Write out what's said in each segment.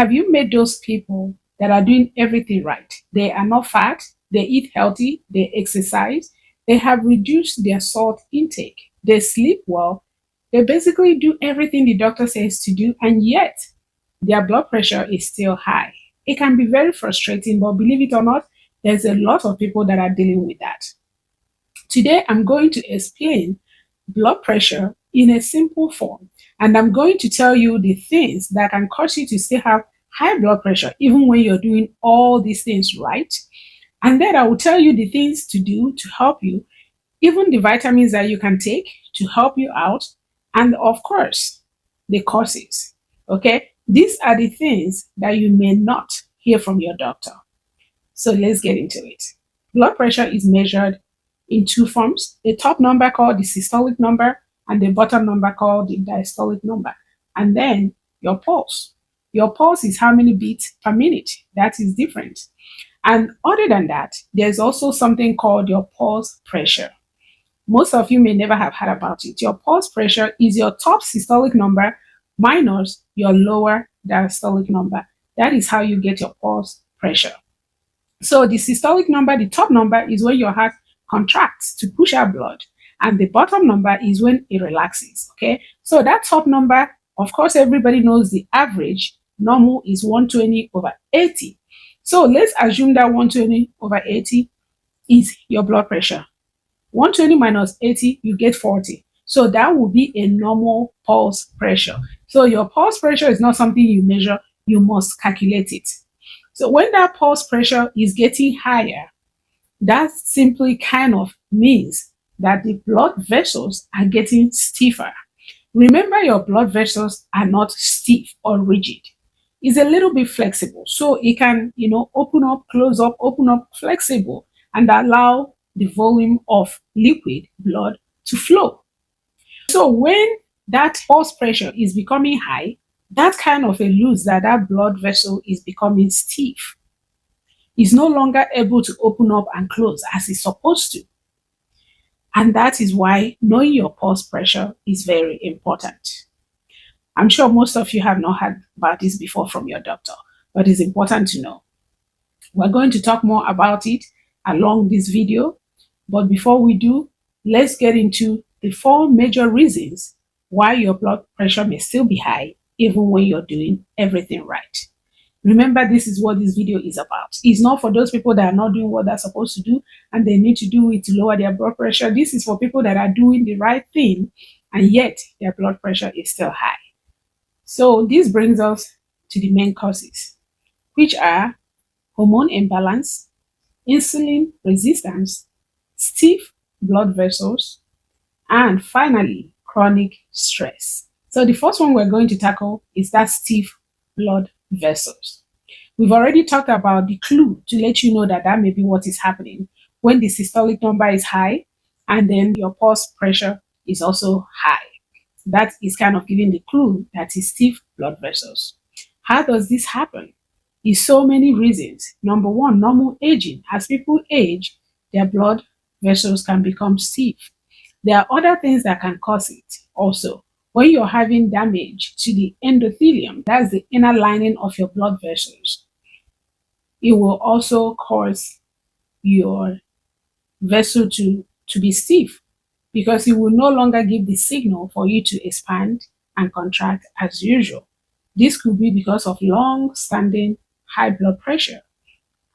Have you met those people that are doing everything right? They are not fat, they eat healthy, they exercise, they have reduced their salt intake, they sleep well, they basically do everything the doctor says to do, and yet their blood pressure is still high. It can be very frustrating, but believe it or not, there's a lot of people that are dealing with that. Today, I'm going to explain blood pressure in a simple form, and I'm going to tell you the things that can cause you to still have high blood pressure, even when you're doing all these things right. And then I will tell you the things to do to help you, even the vitamins that you can take to help you out, and of course, the causes. Okay, these are the things that you may not hear from your doctor. So let's get into it. Blood pressure is measured in two forms: the top number called the systolic number, and the bottom number called the diastolic number. And then your pulse. Your pulse is how many beats per minute. That is different. And other than that, there's also something called your pulse pressure. Most of you may never have heard about it. Your pulse pressure is your top systolic number minus your lower diastolic number. That is how you get your pulse pressure. So the systolic number, the top number, is when your heart contracts to push out blood, and the bottom number is when it relaxes. Okay, so that top number, of course, everybody knows the average normal is 120/80. So let's assume that 120/80 is your blood pressure. 120 minus 80, you get 40. So that will be a normal pulse pressure. So your pulse pressure is not something you measure, you must calculate it. So when that pulse pressure is getting higher, that simply kind of means that the blood vessels are getting stiffer. Remember, your blood vessels are not stiff or rigid. It's a little bit flexible. So it can, open up, close up, open up, flexible, and allow the volume of liquid blood to flow. So when that pulse pressure is becoming high, that kind of alludes that that blood vessel is becoming stiff. It's no longer able to open up and close as it's supposed to. And that is why knowing your pulse pressure is very important. I'm sure most of you have not heard about this before from your doctor, but it's important to know. We're going to talk more about it along this video. But before we do, let's get into the 4 major reasons why your blood pressure may still be high even when you're doing everything right. Remember, this is what this video is about. It's not for those people that are not doing what they're supposed to do and they need to do it to lower their blood pressure. This is for people that are doing the right thing and yet their blood pressure is still high. So this brings us to the main causes, which are hormone imbalance, insulin resistance, stiff blood vessels, and finally, chronic stress. So the first one we're going to tackle is that stiff blood vessels. We've already talked about the clue to let you know that that may be what is happening when the systolic number is high and then your pulse pressure is also high. That is kind of giving the clue that is stiff blood vessels. How does this happen? Is so many reasons. Number one, normal aging. As people age, their blood vessels can become stiff. There are other things that can cause it also. When you're having damage to the endothelium, that's the inner lining of your blood vessels, it will also cause your vessel to be stiff because it will no longer give the signal for you to expand and contract as usual. This could be because of long-standing high blood pressure,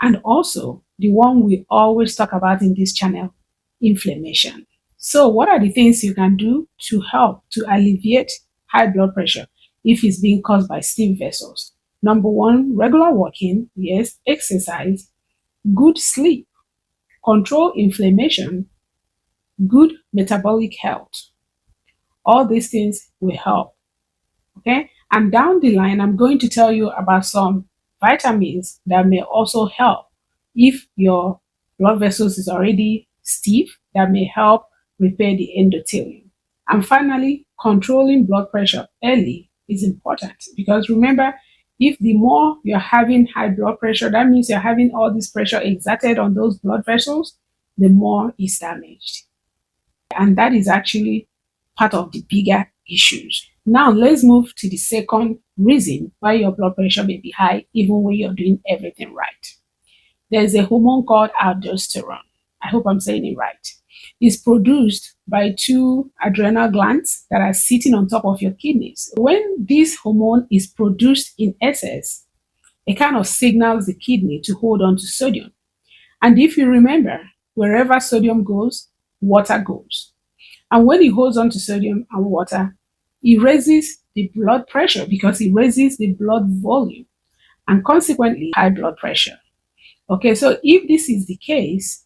and also the one we always talk about in this channel, inflammation. So what are the things you can do to help to alleviate high blood pressure if it's being caused by stiff vessels? Number one, regular walking, yes, exercise, good sleep, control inflammation, good metabolic health. All these things will help. Okay, and down the line, I'm going to tell you about some vitamins that may also help if your blood vessels is already stiff, that may help repair the endothelium. And finally, controlling blood pressure early is important because remember, if the more you're having high blood pressure, that means you're having all this pressure exerted on those blood vessels, the more is damaged. And that is actually part of the bigger issues. Now let's move to the second reason why your blood pressure may be high even when you're doing everything right. There's a hormone called aldosterone. I hope I'm saying it right. It's produced by two adrenal glands that are sitting on top of your kidneys. When this hormone is produced in excess, it kind of signals the kidney to hold on to sodium. And if you remember, wherever sodium goes, water goes. And when it holds on to sodium and water, it raises the blood pressure because it raises the blood volume and consequently high blood pressure. Okay, so if this is the case,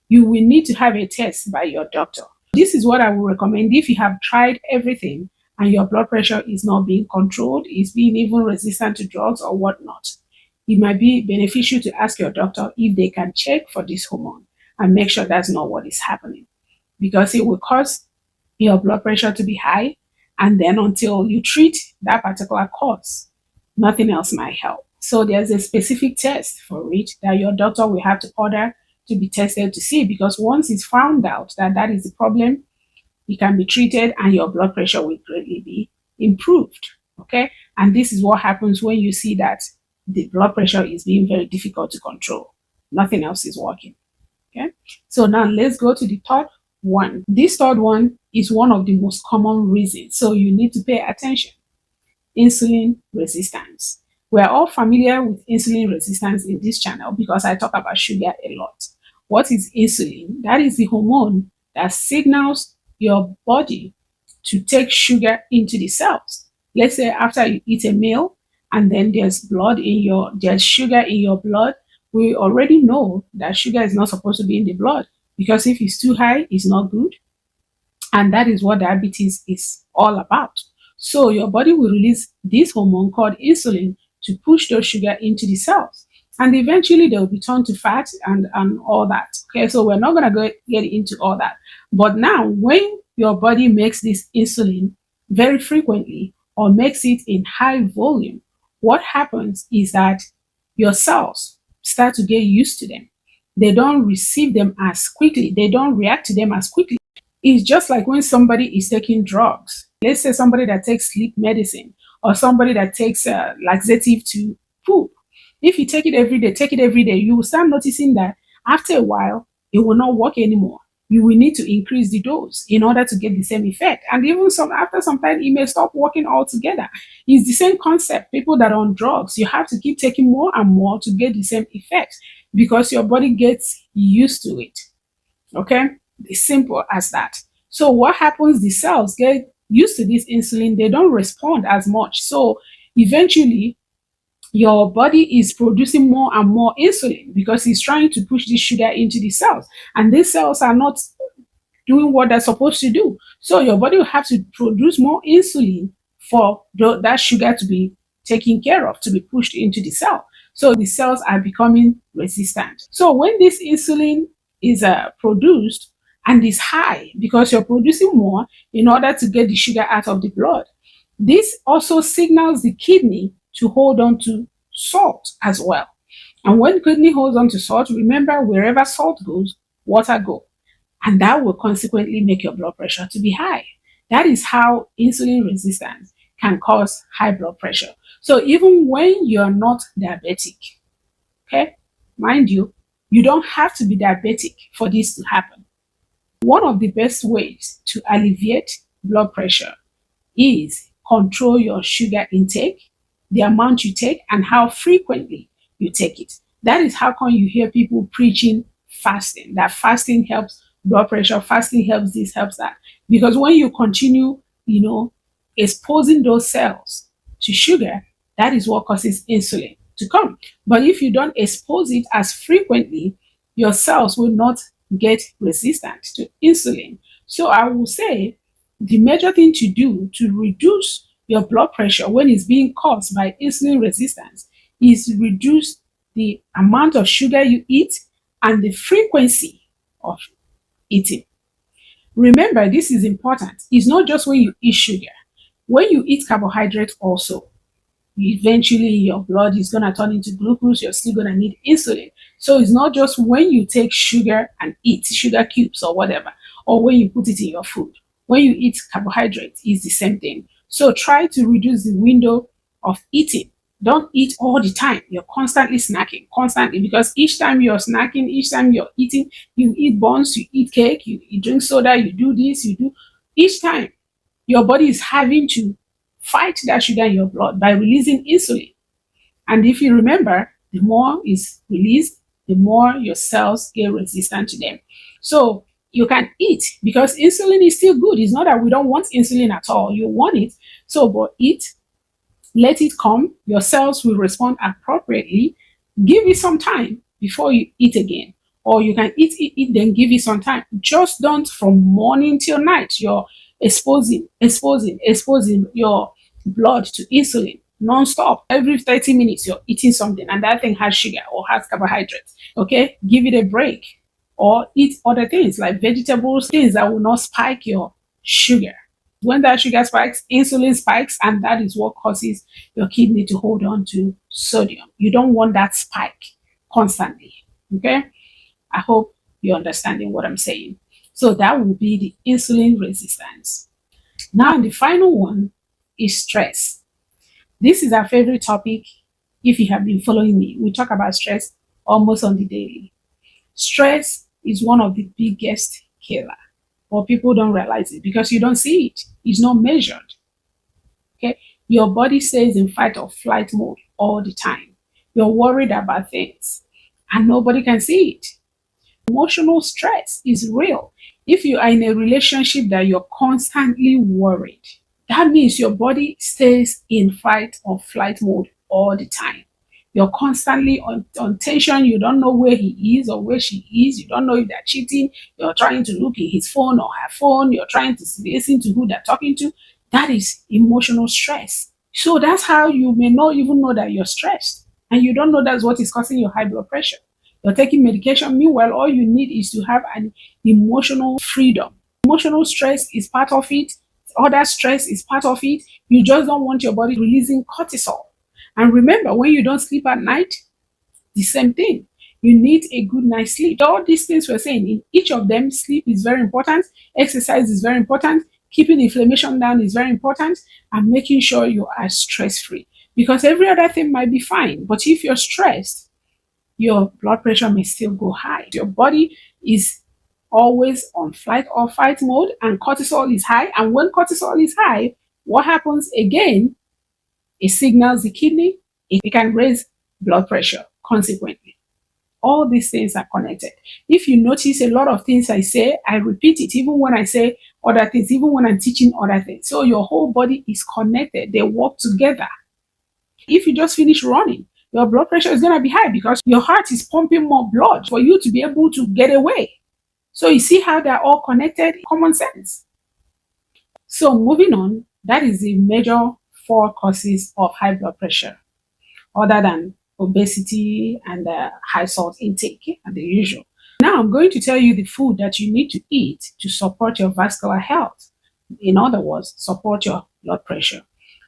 you will need to have a test by your doctor. This is what I would recommend if you have tried everything and your blood pressure is not being controlled, is being even resistant to drugs or whatnot. It might be beneficial to ask your doctor if they can check for this hormone and make sure that's not what is happening because it will cause your blood pressure to be high. And then until you treat that particular cause, nothing else might help. So there's a specific test for it that your doctor will have to order to be tested to see because once it's found out that that is the problem, it can be treated and your blood pressure will greatly be improved. Okay. And this is what happens when you see that the blood pressure is being very difficult to control. Nothing else is working. Okay. So now let's go to the third one. This third one is one of the most common reasons. So you need to pay attention. Insulin resistance. We're all familiar with insulin resistance in this channel because I talk about sugar a lot. What is insulin? That is the hormone that signals your body to take sugar into the cells. Let's say after you eat a meal and then there's sugar in your blood, we already know that sugar is not supposed to be in the blood because if it's too high, it's not good. And that is what diabetes is all about. So your body will release this hormone called insulin to push those sugar into the cells. And eventually they will be turned to fat and all that. Okay, so we're not going to get into all that. But now, when your body makes this insulin very frequently or makes it in high volume, what happens is that your cells start to get used to them. They don't receive them as quickly, they don't react to them as quickly. It's just like when somebody is taking drugs. Let's say somebody that takes sleep medicine or somebody that takes laxative to poop. If you take it every day, you will start noticing that after a while, it will not work anymore. You will need to increase the dose in order to get the same effect. And even after some time, it may stop working altogether. It's the same concept. People that are on drugs, you have to keep taking more and more to get the same effect because your body gets used to it. Okay? It's simple as that. So what happens? The cells get used to this insulin, they don't respond as much. So eventually your body is producing more and more insulin because it's trying to push this sugar into the cells. And these cells are not doing what they're supposed to do. So your body will have to produce more insulin for that sugar to be taken care of, to be pushed into the cell. So the cells are becoming resistant. So when this insulin is produced and is high because you're producing more in order to get the sugar out of the blood, this also signals the kidney to hold on to salt as well. And when kidney holds on to salt, remember wherever salt goes, water goes. And that will consequently make your blood pressure to be high. That is how insulin resistance can cause high blood pressure. So even when you're not diabetic, okay, mind you, you don't have to be diabetic for this to happen. One of the best ways to alleviate blood pressure is control your sugar intake, the amount you take, and how frequently you take it. That is how come you hear people preaching fasting, that fasting helps blood pressure, fasting helps this, helps that. Because when you continue, exposing those cells to sugar, that is what causes insulin to come. But if you don't expose it as frequently, your cells will not get resistant to insulin. So I will say the major thing to do to reduce your blood pressure when it's being caused by insulin resistance is reduce the amount of sugar you eat and the frequency of eating. Remember, this is important. It's not just when you eat sugar. When you eat carbohydrate also, eventually your blood is going to turn into glucose. You're still going to need insulin. So it's not just when you take sugar and eat sugar cubes or whatever, or when you put it in your food. When you eat carbohydrates, it's the same thing. So try to reduce the window of eating. Don't eat all the time. You're constantly snacking, constantly, because each time you're snacking, each time you're eating, you eat buns, you eat cake, you drink soda, you do this, you do. Each time your body is having to fight that sugar in your blood by releasing insulin. And if you remember, the more is released, the more your cells get resistant to them. So you can eat because insulin is still good. It's not that we don't want insulin at all. You want it. So, but eat, let it come. Your cells will respond appropriately. Give it some time before you eat again. Or you can eat, then give it some time. Just don't from morning till night. You're exposing your blood to insulin non-stop. Every 30 minutes, you're eating something, and that thing has sugar or has carbohydrates. Okay, give it a break. Or eat other things like vegetables, things that will not spike your sugar. When that sugar spikes, insulin spikes, and that is what causes your kidney to hold on to sodium. You don't want that spike constantly. Okay, I hope you're understanding what I'm saying. So that will be the insulin resistance. Now, the final one is stress. This is our favorite topic. If you have been following me, we talk about stress almost on the daily. Stress is one of the biggest killer, but people don't realize it because you don't see it. It's not measured. Okay, your body stays in fight or flight mode all the time. You're worried about things, and nobody can see it. Emotional stress is real. If you are in a relationship that you're constantly worried, that means your body stays in fight or flight mode all the time. You're constantly on tension. You don't know where he is or where she is. You don't know if they're cheating. You're trying to look at his phone or her phone. You're trying to listen to who they're talking to. That is emotional stress. So that's how you may not even know that you're stressed. And you don't know that's what is causing your high blood pressure. You're taking medication. Meanwhile, all you need is to have an emotional freedom. Emotional stress is part of it. Other stress is part of it. You just don't want your body releasing cortisol. And remember, when you don't sleep at night, the same thing. You need a good night's sleep. All these things we're saying, in each of them, sleep is very important, exercise is very important, keeping inflammation down is very important, and making sure you are stress free. Because every other thing might be fine, but if you're stressed, your blood pressure may still go high. Your body is always on flight or fight mode, and cortisol is high. And when cortisol is high, what happens again? It signals the kidney, it can raise blood pressure consequently. All these things are connected. If you notice a lot of things I say, I repeat it, even when I say other things, even when I'm teaching other things. So your whole body is connected, they work together. If you just finish running, your blood pressure is going to be high because your heart is pumping more blood for you to be able to get away. So you see how they're all connected? Common sense. So moving on, that is the major four causes of high blood pressure, other than obesity and high salt intake and the usual. Now I'm going to tell you the food that you need to eat to support your vascular health. In other words, support your blood pressure.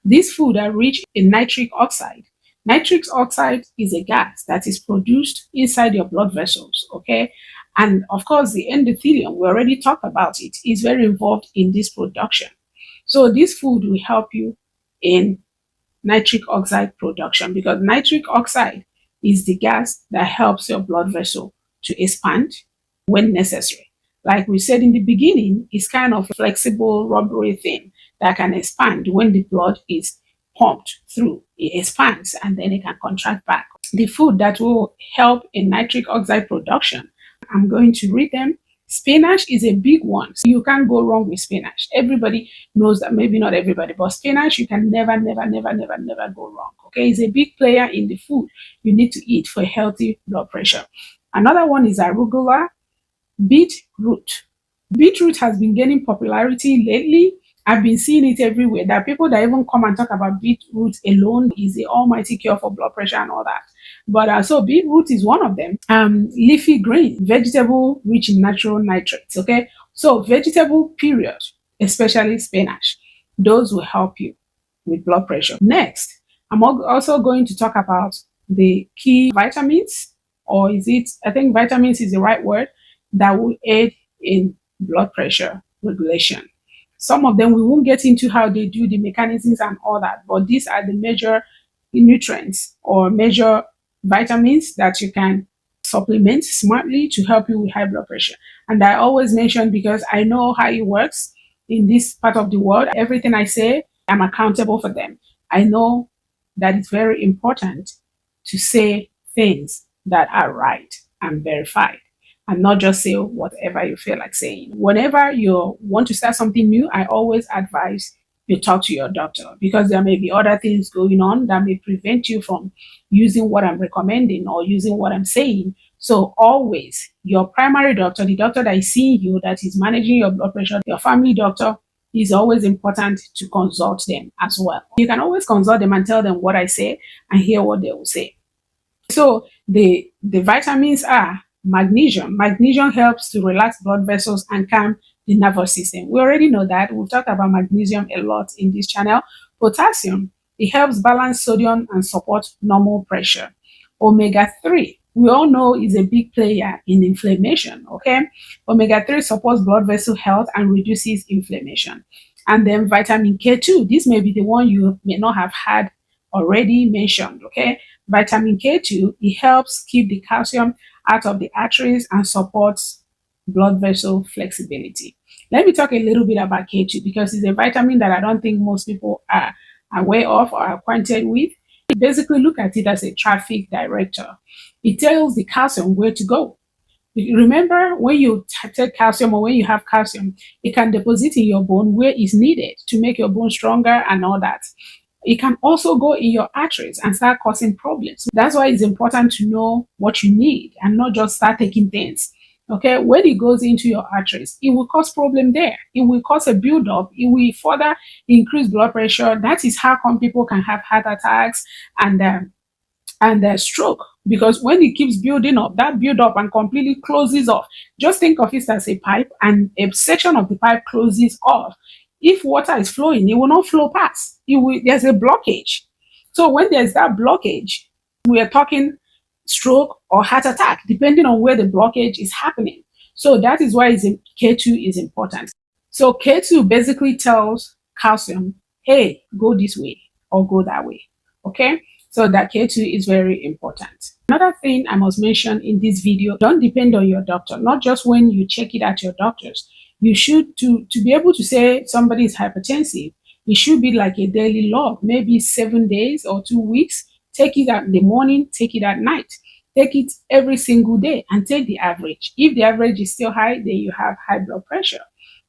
These food are rich in nitric oxide. Nitric oxide is a gas that is produced inside your blood vessels, okay? And of course, the endothelium, we already talked about it, is very involved in this production. So this food will help you in nitric oxide production because nitric oxide is the gas that helps your blood vessel to expand when necessary. Like we said in the beginning, it's kind of a flexible rubbery thing that can expand when the blood is pumped through. It expands and then it can contract back. The food that will help in nitric oxide production, I'm going to read them. Spinach is a big one. So you can't go wrong with spinach. Everybody knows that, maybe not everybody, but spinach, you can never go wrong. Okay, it's a big player in the food you need to eat for healthy blood pressure. Another one is arugula, beetroot. Beetroot has been gaining popularity lately. I've been seeing it everywhere. There are people that even come and talk about beetroot alone is the almighty cure for blood pressure and all that. But so beetroot is one of them. Leafy green, vegetable rich in natural nitrates. Okay, so vegetable period, especially spinach, those will help you with blood pressure. Next, I'm also going to talk about the key vitamins, or is it? I think vitamins is the right word that will aid in blood pressure regulation. Some of them, we won't get into how they do the mechanisms and all that, but these are the major nutrients or major vitamins that you can supplement smartly to help you with high blood pressure. And I always mention, because I know how it works in this part of the world, everything I say, I'm accountable for them. I know that it's very important to say things that are right and verified, and not just say whatever you feel like saying. Whenever you want to start something new, I always advise you talk to your doctor, because there may be other things going on that may prevent you from using what I'm recommending or using what I'm saying. So always your primary doctor, the doctor that is seeing you, that is managing your blood pressure, your family doctor, is always important to consult them as well. You can always consult them and tell them what I say and hear what they will say. So the vitamins are magnesium. Magnesium helps to relax blood vessels and calm the nervous system. We already know that. We've talked about magnesium a lot in this channel. Potassium, it helps balance sodium and support normal pressure. Omega 3, we all know, is a big player in inflammation. Okay, omega 3 supports blood vessel health and reduces inflammation. And then vitamin K2, this may be the one you may not have had already mentioned. Okay, vitamin K2, it helps keep the calcium out of the arteries and supports blood vessel flexibility. Let me talk a little bit about K2, because it's a vitamin that I don't think most people are aware of or acquainted with. Basically, look at it as a traffic director. It tells the calcium where to go. Remember, when you take calcium, or when you have calcium, it can deposit in your bone where it's needed to make your bone stronger and all that. It can also go in your arteries and start causing problems. That's why it's important to know what you need and not just start taking things. Okay, when it goes into your arteries, it will cause problem there. It will cause a buildup. It will further increase blood pressure. That is how come people can have heart attacks and stroke, because when it keeps building up, that build up and completely closes off. Just think of it as a pipe, and a section of the pipe closes off. If water is flowing, it will not flow past. There's a blockage. So when there's that blockage, we are talking stroke or heart attack, depending on where the blockage is happening. So that is why K2 is important. So K2 basically tells calcium, hey, go this way or go that way. Okay, so that K2 is very important. Another thing I must mention in this video, don't depend on your doctor, not just when you check it at your doctor's. You should, to be able to say somebody is hypertensive, it should be like a daily log, maybe 7 days or 2 weeks. Take it at the morning, take it at night. Take it every single day and take the average. If the average is still high, then you have high blood pressure.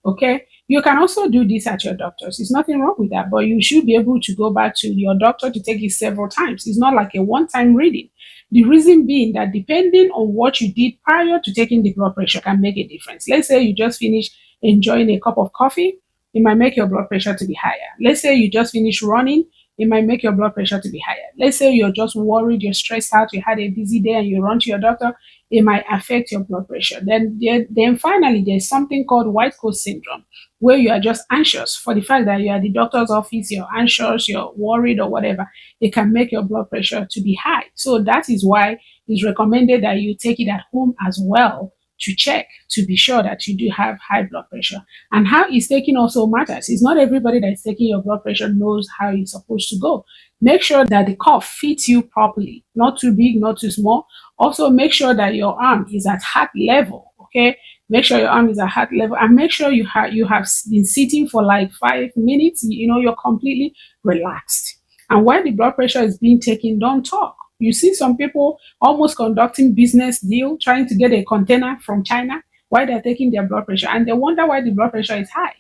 Okay, you can also do this at your doctor's. There's nothing wrong with that, but you should be able to go back to your doctor to take it several times. It's not like a one-time reading. The reason being that depending on what you did prior to taking the blood pressure can make a difference. Let's say you just finished enjoying a cup of coffee, it might make your blood pressure to be higher. Let's say you just finished running, it might make your blood pressure to be higher. Let's say you're just worried, you're stressed out, you had a busy day and you run to your doctor, it might affect your blood pressure. Then finally, there's something called white coat syndrome, where you are just anxious for the fact that you're at the doctor's office, you're anxious, you're worried or whatever. It can make your blood pressure to be high. So that is why it's recommended that you take it at home as well, to check to be sure that you do have high blood pressure. And how it's taken also matters. It's not everybody that is taking your blood pressure knows how it's supposed to go. Make sure that the cuff fits you properly, not too big, not too small. Also, make sure that your arm is at heart level. Okay, make sure your arm is at heart level, and make sure you have been sitting for like 5 minutes. You're completely relaxed. And while the blood pressure is being taken, don't talk. You see some people almost conducting business deal, trying to get a container from China while they're taking their blood pressure, and they wonder why the blood pressure is high.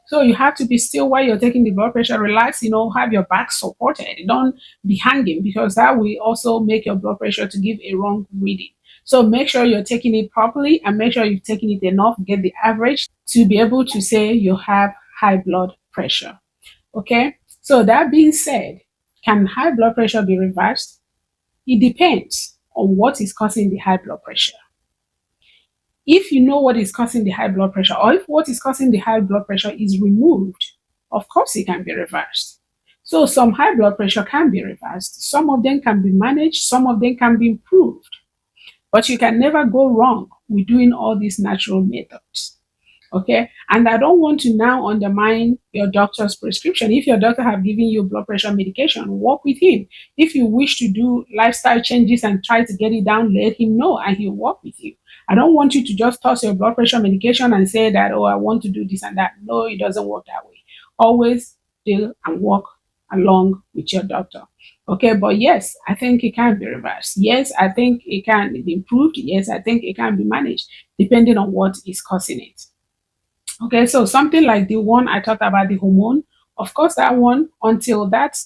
So you have to be still while you're taking the blood pressure, relax, have your back supported. Don't be hanging, because that will also make your blood pressure to give a wrong reading. So make sure you're taking it properly and make sure you've taken it enough, get the average to be able to say you have high blood pressure. Okay, so that being said, can high blood pressure be reversed? It depends on what is causing the high blood pressure. If you know what is causing the high blood pressure, or if what is causing the high blood pressure is removed, of course it can be reversed. So some high blood pressure can be reversed. Some of them can be managed. Some of them can be improved. But you can never go wrong with doing all these natural methods. Okay, and I don't want to now undermine your doctor's prescription. If your doctor have given you blood pressure medication, work with him. If you wish to do lifestyle changes and try to get it down, let him know and he'll work with you. I don't want you to just toss your blood pressure medication and say that, oh, I want to do this and that. No, it doesn't work that way. Always deal and work along with your doctor. Okay, but yes, I think it can be reversed. Yes, I think it can be improved. Yes, I think it can be managed depending on what is causing it. Okay, so something like the one I talked about, the hormone, of course, that one, until that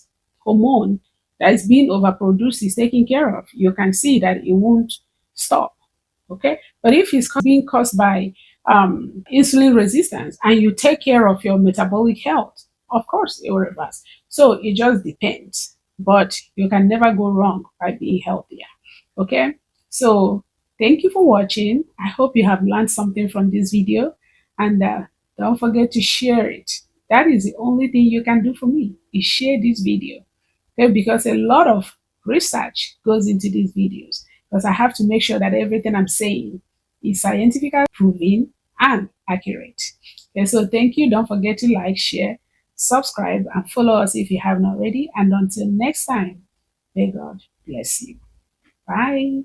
hormone that is being overproduced is taken care of, you can see that it won't stop. Okay, but if it's being caused by insulin resistance and you take care of your metabolic health, of course, it will reverse. So it just depends, but you can never go wrong by being healthier. Okay, so thank you for watching. I hope you have learned something from this video, and don't forget to share it. That is the only thing you can do for me, is share this video. Okay, because a lot of research goes into these videos, because I have to make sure that everything I'm saying is scientifically proven and accurate. Okay, so thank you. Don't forget to like, share, subscribe, and follow us if you haven't already. And until next time, may God bless you. Bye.